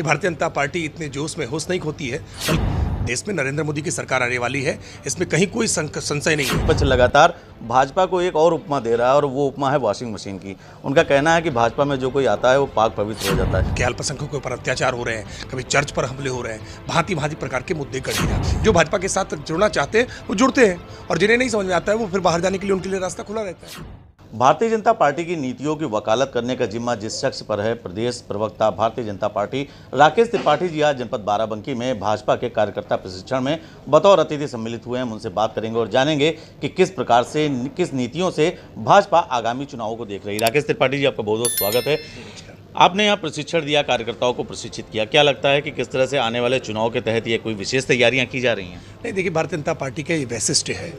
कि भारतीय जनता पार्टी इतने जोश में होश नहीं खोती है। देश में नरेंद्र मोदी की सरकार आने वाली है, इसमें कहीं कोई संशय नहीं है। विपक्ष लगातार भाजपा को एक और उपमा दे रहा है और वो उपमा है वॉशिंग मशीन की। उनका कहना है कि भाजपा में जो कोई आता है वो पाक पवित्र हो जाता है। कि अल्पसंख्यकों के ऊपर अत्याचार हो रहे हैं, कभी चर्च पर हमले हो रहे हैं, भांति भांति प्रकार के मुद्दे गढ़े जाते हैं। जो भाजपा के साथ जुड़ना चाहते हैं वो जुड़ते हैं और जिन्हें नहीं समझ में आता है वो फिर बाहर जाने के लिए उनके लिए रास्ता खुला रहता है। भारतीय जनता पार्टी की नीतियों की वकालत करने का जिम्मा जिस शख्स पर है, प्रदेश प्रवक्ता भारतीय जनता पार्टी राकेश त्रिपाठी जी आज जनपद बाराबंकी में भाजपा के कार्यकर्ता प्रशिक्षण में बतौर अतिथि सम्मिलित हुए हैं। उनसे बात करेंगे और जानेंगे कि किस प्रकार से, किस नीतियों से भाजपा आगामी चुनावों को देख रही है। राकेश त्रिपाठी जी, आपका बहुत बहुत स्वागत है। आपने यहाँ प्रशिक्षण दिया, कार्यकर्ताओं को प्रशिक्षित किया, क्या लगता है कि किस तरह से आने वाले चुनाव के तहत ये कोई विशेष तैयारियां की जा रही हैं? नहीं, देखिए, भारतीय जनता पार्टी का ये वैशिष्ट्य है।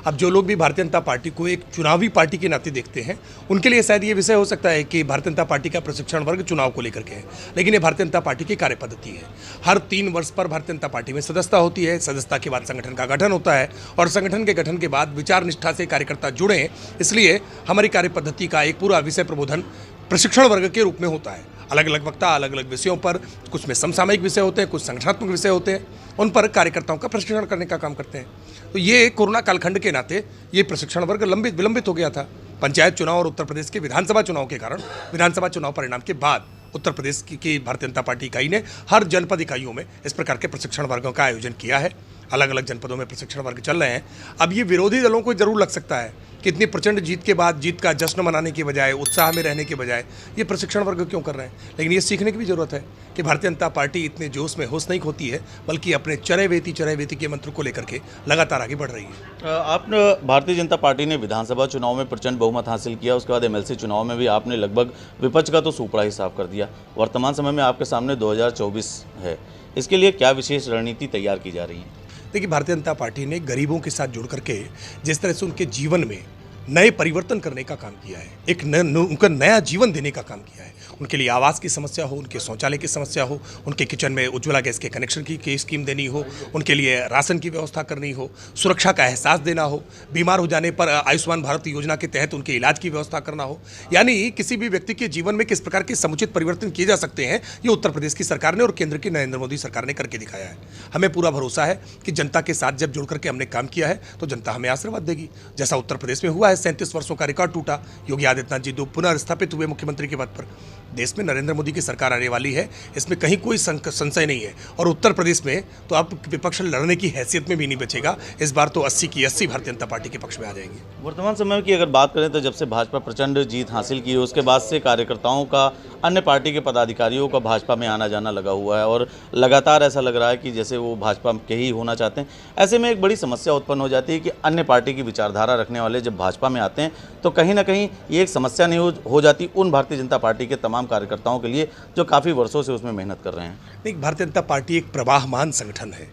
अब जो लोग भी भारतीय जनता पार्टी को एक चुनावी पार्टी के नाते देखते हैं, उनके लिए शायद ये विषय हो सकता है कि भारतीय जनता पार्टी का प्रशिक्षण वर्ग चुनाव को लेकर के है, लेकिन ये भारतीय जनता पार्टी की कार्यपद्धति है। हर 3 वर्ष पर भारतीय जनता पार्टी में सदस्यता होती है। सदस्यता के बाद संगठन का गठन होता है और संगठन के गठन के बाद विचार निष्ठा से कार्यकर्ता जुड़े, इसलिए हमारी कार्यपद्धति का एक पूरा विषय प्रबोधन प्रशिक्षण वर्ग के रूप में होता है। अलग अलग वक्ता अलग अलग विषयों पर, कुछ में समसामयिक विषय होते हैं, कुछ संगठनात्मक विषय होते हैं, उन पर कार्यकर्ताओं का प्रशिक्षण करने का काम करते हैं। तो ये कोरोना कालखंड के नाते ये प्रशिक्षण वर्ग विलंबित हो गया था। पंचायत चुनाव और उत्तर प्रदेश के विधानसभा चुनाव के कारण, विधानसभा चुनाव परिणाम के बाद उत्तर प्रदेश की भारतीय जनता पार्टी इकाई ने हर जनपद इकाइयों में इस प्रकार के प्रशिक्षण वर्गों का आयोजन किया है। अलग अलग जनपदों में प्रशिक्षण वर्ग चल रहे हैं। अब ये विरोधी दलों को जरूर लग सकता है कि इतनी प्रचंड जीत के बाद जीत का जश्न मनाने के बजाय, उत्साह में रहने के बजाय ये प्रशिक्षण वर्ग क्यों कर रहे हैं, लेकिन ये सीखने की भी जरूरत है कि भारतीय जनता पार्टी इतने जोश में होश नहीं खोती है, बल्कि अपने चरय वेती के मंत्र को लेकर के लगातार आगे बढ़ रही है। आपने भारतीय जनता पार्टी ने विधानसभा चुनाव में प्रचंड बहुमत हासिल किया, उसके बाद एमएलसी चुनाव में भी आपने लगभग विपक्ष का तो सूपड़ा ही साफ कर दिया। वर्तमान समय में आपके सामने 2024 है, इसके लिए क्या विशेष रणनीति तैयार की जा रही है? देखिए, भारतीय जनता पार्टी ने गरीबों के साथ जुड़ करके जिस तरह से उनके जीवन में नए परिवर्तन करने का काम किया है, उनका नया जीवन देने का काम किया है। उनके लिए आवास की समस्या हो, उनके शौचालय की समस्या हो, उनके किचन में उज्ज्वला गैस के कनेक्शन की स्कीम देनी हो, उनके लिए राशन की व्यवस्था करनी हो, सुरक्षा का एहसास देना हो, बीमार हो जाने पर आयुष्मान भारत योजना के तहत उनके इलाज की व्यवस्था करना हो, यानी किसी भी व्यक्ति के जीवन में किस प्रकार के समुचित परिवर्तन किए जा सकते हैं, ये उत्तर प्रदेश की सरकार ने और केंद्र की नरेंद्र मोदी सरकार ने करके दिखाया है। हमें पूरा भरोसा है कि जनता के साथ जब जुड़ करके हमने काम किया है तो जनता हमें आशीर्वाद देगी। जैसा उत्तर प्रदेश में हुआ है, 37 वर्षों का रिकॉर्ड टूटा। योगी आदित्यनाथ जी पुनः स्थापित हुए मुख्यमंत्री के पद पर। देश में नरेंद्र मोदी की सरकार आने वाली है, इसमें कहीं कोई संशय नहीं है। और उत्तर प्रदेश में तो अब विपक्ष लड़ने की हैसियत में भी नहीं बचेगा। इस बार तो 80 की 80 भारतीय जनता पार्टी के पक्ष में आ जाएंगे। वर्तमान समय की अगर बात करें तो जब से भाजपा प्रचंड जीत हासिल की है, उसके बाद से कार्यकर्ताओं का, अन्य पार्टी के पदाधिकारियों का भाजपा में आना जाना लगा हुआ है और लगातार ऐसा लग रहा है कि जैसे वो भाजपा के ही होना चाहते हैं। ऐसे में एक बड़ी समस्या उत्पन्न हो जाती है कि अन्य पार्टी की विचारधारा रखने वाले जब भाजपा में आते हैं तो कहीं ना कहीं ये एक समस्या नहीं हो जाती उन भारतीय जनता पार्टी के तमाम कार्यकर्ताओं के लिए जो काफ़ी वर्षों से उसमें मेहनत कर रहे हैं। नहीं, भारतीय जनता पार्टी एक प्रवाहमान संगठन है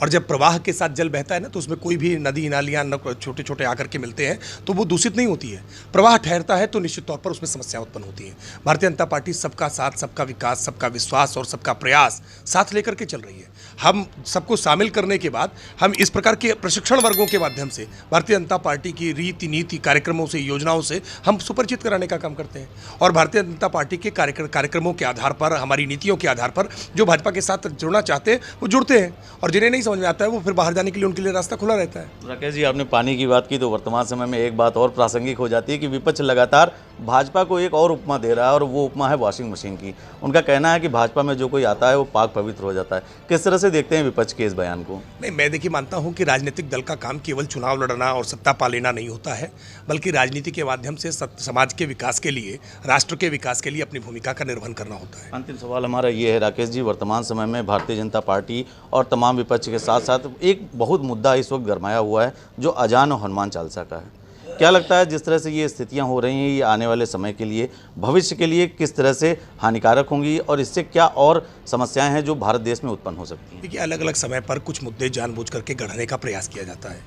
और जब प्रवाह के साथ जल बहता है ना, तो उसमें कोई भी नदी नालियाँ छोटे छोटे आकर के मिलते हैं तो वो दूषित नहीं होती है। प्रवाह ठहरता है तो निश्चित तौर पर उसमें समस्या उत्पन्न होती है। भारतीय जनता पार्टी सबका साथ, सबका विकास, सबका विश्वास और सबका प्रयास साथ लेकर के चल रही है। हम सबको शामिल करने के बाद हम इस प्रकार के प्रशिक्षण वर्गों के माध्यम से भारतीय जनता पार्टी की रीति नीति, कार्यक्रमों से, योजनाओं से हम सुपरिचित कराने का काम करते हैं। और भारतीय जनता पार्टी के कार्यक्रमों के आधार पर, हमारी नीतियों के आधार पर जो भाजपा के साथ जुड़ना चाहते हैं वो जुड़ते हैं और जिन्हें नहीं समझ में आता है वो फिर बाहर जाने के लिए उनके लिए रास्ता खुला रहता है। राकेश जी, आपने पानी की बात की तो वर्तमान समय में एक बात और प्रासंगिक हो जाती है कि विपक्ष लगातार भाजपा को एक और उपमा दे रहा है और वो उपमा है वॉशिंग मशीन की। उनका कहना है कि भाजपा में जो कोई आता है वो पाक पवित्र हो जाता है। किस तरह से देखते हैं विपक्ष के इस बयान को? नहीं, मैं देखिए मानता हूं कि राजनीतिक दल का काम केवल चुनाव लड़ना और सत्ता पा लेना नहीं होता है, बल्कि राजनीति के माध्यम से समाज के विकास के लिए, राष्ट्र के विकास के लिए अपनी भूमिका का निर्वहन करना होता है। अंतिम सवाल हमारा ये है राकेश जी, वर्तमान समय में भारतीय जनता पार्टी और तमाम विपक्ष के साथ साथ एक बहुत मुद्दा इस वक्त गरमाया हुआ है जो अजान और हनुमान चालीसा का है। क्या लगता है जिस तरह से ये स्थितियां हो रही हैं, ये आने वाले समय के लिए, भविष्य के लिए किस तरह से हानिकारक होंगी और इससे क्या और समस्याएं हैं जो भारत देश में उत्पन्न हो सकती हैं? देखिए, अलग अलग समय पर कुछ मुद्दे जानबूझ करके गढ़ने का प्रयास किया जाता है।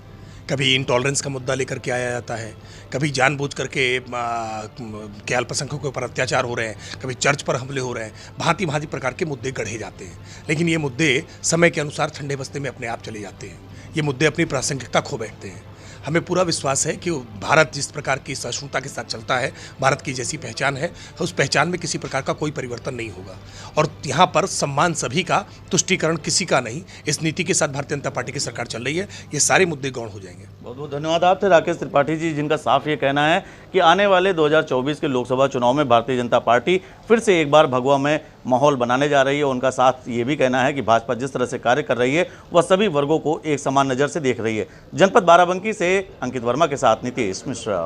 कभी इंटॉलरेंस का मुद्दा लेकर के आया जाता है, कभी जानबूझ करके के अल्पसंख्यकों के ऊपर अत्याचार हो रहे हैं, कभी चर्च पर हमले हो रहे हैं, भांति भांति प्रकार के मुद्दे गढ़े जाते हैं। लेकिन ये मुद्दे समय के अनुसार ठंडे बस्ते में अपने आप चले जाते हैं। ये मुद्दे अपनी प्रासंगिकता खो बैठते हैं। हमें पूरा विश्वास है कि भारत जिस प्रकार की सहिष्णुता के साथ चलता है, भारत की जैसी पहचान है, उस पहचान में किसी प्रकार का कोई परिवर्तन नहीं होगा। और यहाँ पर सम्मान सभी का, तुष्टीकरण किसी का नहीं। इस नीति के साथ भारतीय जनता पार्टी की सरकार चल रही है, ये सारे मुद्दे गौण हो जाएंगे। बहुत बहुत धन्यवाद। आप थे राकेश त्रिपाठी जी, जिनका साफ ये कहना है कि आने वाले 2024 के लोकसभा चुनाव में भारतीय जनता पार्टी फिर से एक बार भगवा में माहौल बनाने जा रही है। उनका साथ ये भी कहना है कि भाजपा जिस तरह से कार्य कर रही है वह सभी वर्गों को एक समान नज़र से देख रही है। जनपद बाराबंकी से अंकित वर्मा के साथ नीतीश मिश्रा।